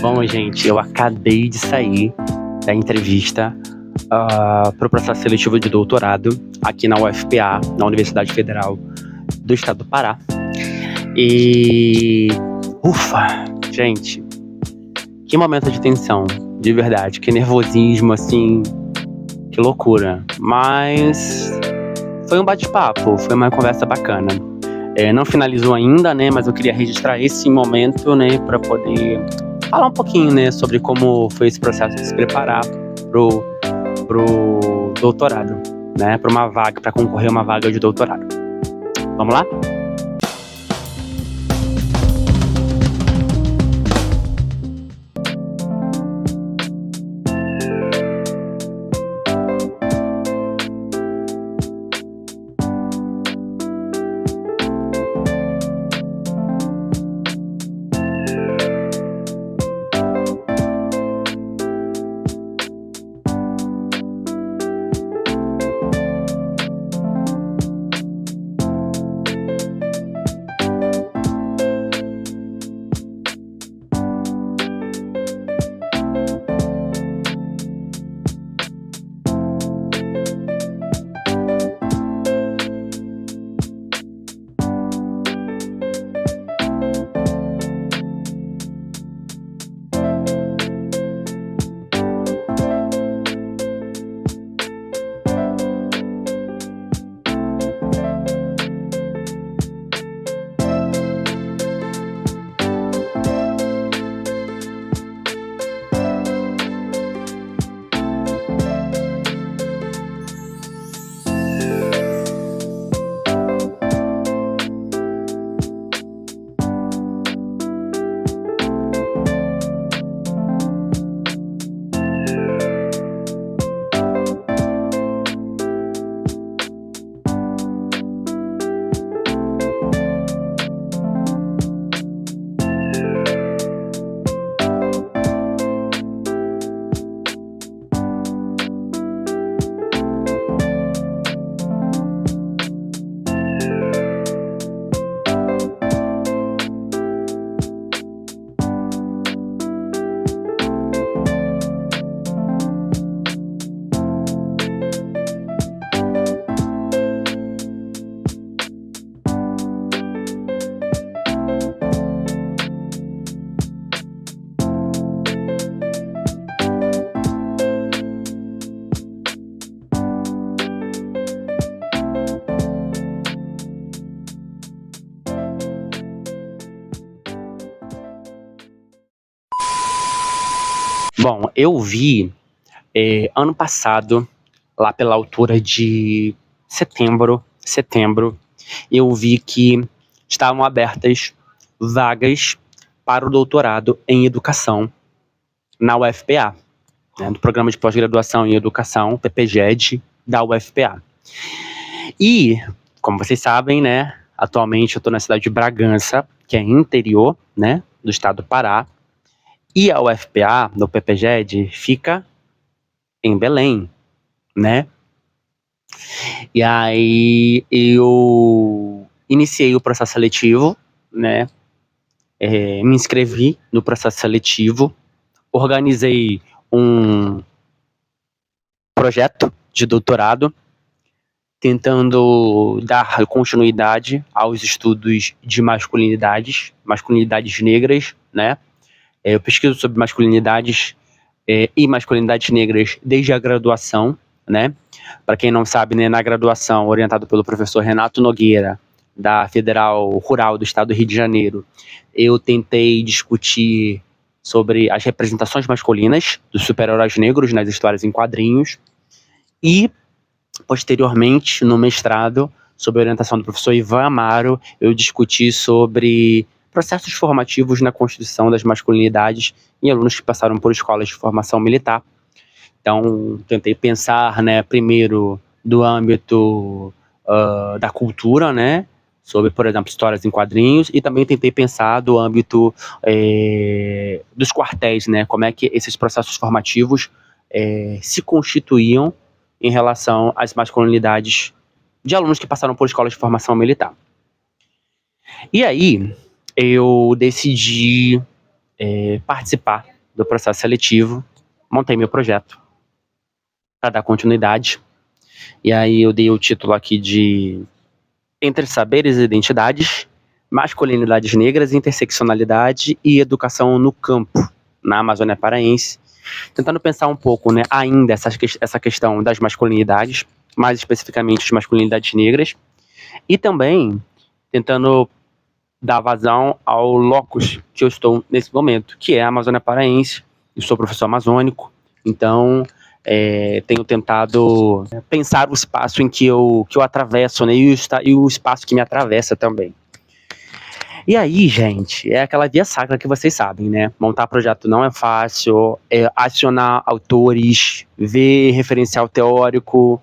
Bom, gente, eu acabei de sair da entrevista para o processo seletivo de doutorado aqui na UFPA, na Universidade Federal do Estado do Pará. E ufa, gente, que momento de tensão, de verdade, que nervosismo, assim, que loucura. Mas foi um bate-papo, foi uma conversa bacana. Não finalizou ainda, né, mas eu queria registrar esse momento, né, para poder falar um pouquinho, né, sobre como foi esse processo de se preparar pro doutorado, né, para concorrer a uma vaga de doutorado. Vamos lá? Bom, eu vi ano passado, lá pela altura de setembro, eu vi que estavam abertas vagas para o doutorado em educação na UFPA, né, do Programa de Pós-Graduação em Educação, PPGED, da UFPA. E, como vocês sabem, né, atualmente eu estou na cidade de Bragança, que é interior, né, do estado do Pará, e a UFPA, no PPGED, fica em Belém, né? E aí eu iniciei o processo seletivo, né? Me inscrevi no processo seletivo, organizei um projeto de doutorado, tentando dar continuidade aos estudos de masculinidades negras, né? Eu pesquiso sobre masculinidades e masculinidades negras desde a graduação, né? Para quem não sabe, né, na graduação, orientado pelo professor Renato Nogueira, da Federal Rural do Estado do Rio de Janeiro, eu tentei discutir sobre as representações masculinas dos super-heróis negros nas histórias em quadrinhos e, posteriormente, no mestrado, sob a orientação do professor Ivan Amaro, eu discuti sobre processos formativos na construção das masculinidades em alunos que passaram por escolas de formação militar. Então, tentei pensar, né, primeiro do âmbito da cultura, né, sobre, por exemplo, histórias em quadrinhos, e também tentei pensar do âmbito dos quartéis, né, como é que esses processos formativos se constituíam em relação às masculinidades de alunos que passaram por escolas de formação militar. E aí, eu decidi participar do processo seletivo, montei meu projeto para dar continuidade. E aí eu dei o título aqui de Entre Saberes e Identidades, Masculinidades Negras, Interseccionalidade e Educação no Campo, na Amazônia Paraense. Tentando pensar um pouco, né, ainda essa questão das masculinidades, mais especificamente as masculinidades negras, e também tentando dar vazão ao locus que eu estou nesse momento, que é a Amazônia Paraense. Eu sou professor amazônico, então tenho tentado pensar o espaço em que eu atravesso, né, e o espaço que me atravessa também. E aí, gente, é aquela via sacra que vocês sabem, né? Montar projeto não é fácil, acionar autores, ver referencial teórico,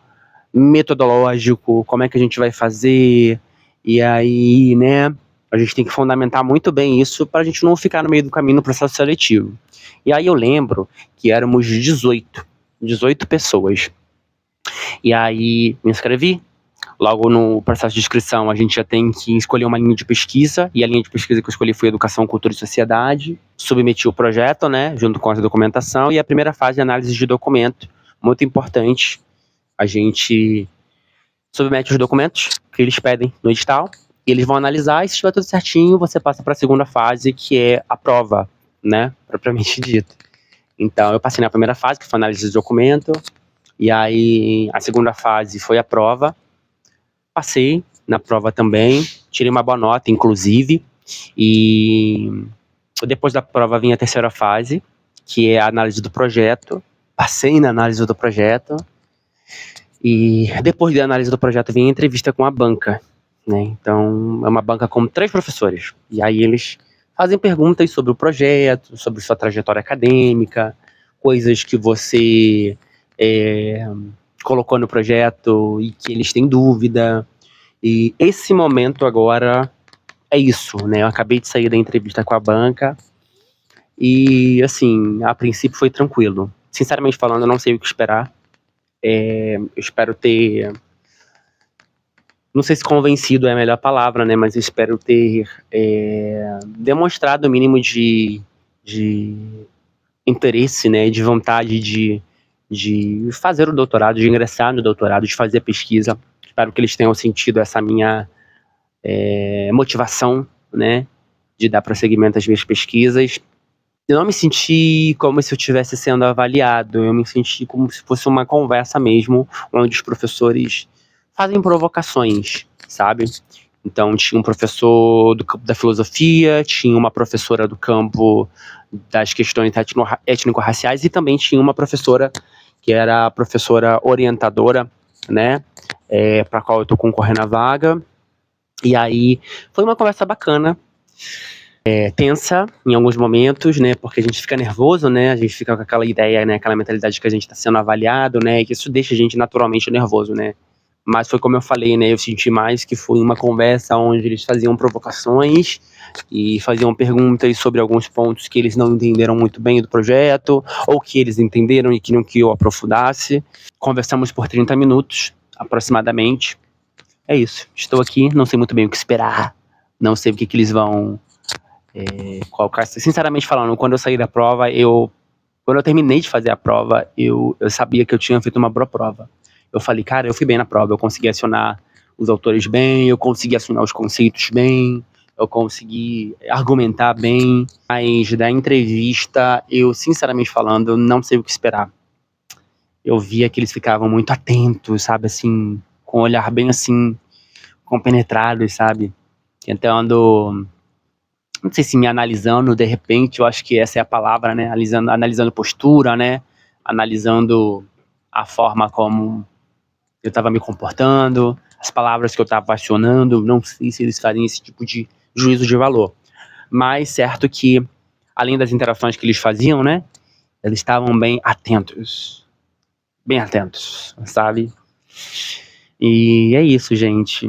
metodológico, como é que a gente vai fazer, e aí, né, a gente tem que fundamentar muito bem isso para a gente não ficar no meio do caminho no processo seletivo. E aí eu lembro que éramos 18 pessoas. E aí me inscrevi. Logo no processo de inscrição, a gente já tem que escolher uma linha de pesquisa, e a linha de pesquisa que eu escolhi foi Educação, Cultura e Sociedade. Submeti o projeto, né, junto com a documentação, e a primeira fase é análise de documento, muito importante. A gente submete os documentos que eles pedem no edital, e eles vão analisar, e se estiver tudo certinho, você passa para a segunda fase, que é a prova, né, propriamente dita. Então, eu passei na primeira fase, que foi a análise de documento, e aí a segunda fase foi a prova. Passei na prova também, tirei uma boa nota, inclusive, e depois da prova vinha a terceira fase, que é a análise do projeto. Passei na análise do projeto, e depois da análise do projeto vinha a entrevista com a banca, né? Então, é uma banca com 3 professores, e aí eles fazem perguntas sobre o projeto, sobre sua trajetória acadêmica, coisas que você colocou no projeto e que eles têm dúvida. E esse momento agora é isso, né? Eu acabei de sair da entrevista com a banca e, assim, a princípio foi tranquilo. Sinceramente falando, eu não sei o que esperar. Eu espero ter... Não sei se convencido é a melhor palavra, né? Mas eu espero ter demonstrado o mínimo de interesse, né? De vontade de fazer o doutorado, de ingressar no doutorado, de fazer pesquisa. Espero que eles tenham sentido essa minha motivação, né, de dar prosseguimento às minhas pesquisas. Eu não me senti como se eu estivesse sendo avaliado, eu me senti como se fosse uma conversa mesmo, onde os professores fazem provocações, sabe? Então tinha um professor do campo da filosofia, tinha uma professora do campo das questões étnico-raciais e também tinha uma professora que era a professora orientadora, né, para a qual eu estou concorrendo à vaga. E aí foi uma conversa bacana, tensa em alguns momentos, né, porque a gente fica nervoso, né, a gente fica com aquela ideia, né, aquela mentalidade de que a gente está sendo avaliado, né, e que isso deixa a gente naturalmente nervoso, né. Mas foi como eu falei, né, eu senti mais que foi uma conversa onde eles faziam provocações e faziam perguntas sobre alguns pontos que eles não entenderam muito bem do projeto, ou que eles entenderam e queriam que eu aprofundasse. Conversamos por 30 minutos, aproximadamente. É isso, estou aqui, não sei muito bem o que esperar, não sei o que eles vão colocar. Sinceramente falando, quando eu saí da prova, quando eu terminei de fazer a prova, eu sabia que eu tinha feito uma boa prova. Eu falei, cara, eu fui bem na prova, eu consegui acionar os autores bem, eu consegui acionar os conceitos bem, eu consegui argumentar bem, mas da entrevista, eu sinceramente falando, não sei o que esperar. Eu via que eles ficavam muito atentos, sabe, assim, com um olhar bem assim, compenetrados, sabe, tentando, não sei se me analisando, de repente, eu acho que essa é a palavra, né, analisando postura, né, analisando a forma como eu estava me comportando, as palavras que eu estava acionando, não sei se eles fariam esse tipo de juízo de valor. Mas certo que, além das interações que eles faziam, né, eles estavam bem atentos, sabe? E é isso, gente.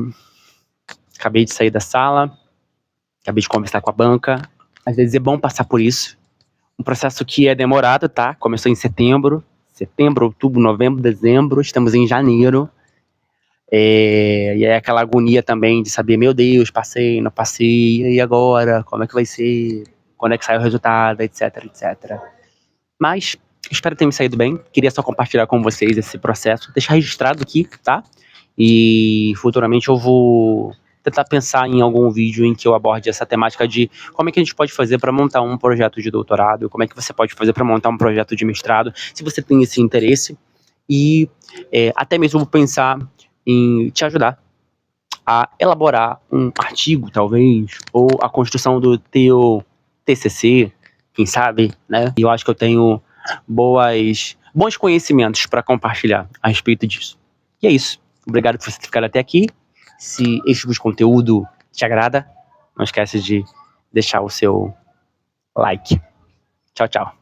Acabei de sair da sala, acabei de conversar com a banca. Às vezes é bom passar por isso. Um processo que é demorado, tá? Começou em setembro, outubro, novembro, dezembro, estamos em janeiro. E é aquela agonia também de saber, meu Deus, passei, não passei, e agora? Como é que vai ser? quando é que sai o resultado, etc, etc. Mas espero ter me saído bem. Queria só compartilhar com vocês esse processo, deixar registrado aqui, tá? E futuramente eu vou tentar pensar em algum vídeo em que eu aborde essa temática de como é que a gente pode fazer para montar um projeto de doutorado, como é que você pode fazer para montar um projeto de mestrado, se você tem esse interesse. E até mesmo vou pensar em te ajudar a elaborar um artigo, talvez, ou a construção do teu TCC, quem sabe, né? E eu acho que eu tenho bons conhecimentos para compartilhar a respeito disso. E é isso. Obrigado por você ter ficado até aqui. Se esse tipo de conteúdo te agrada, não esquece de deixar o seu like. Tchau, tchau.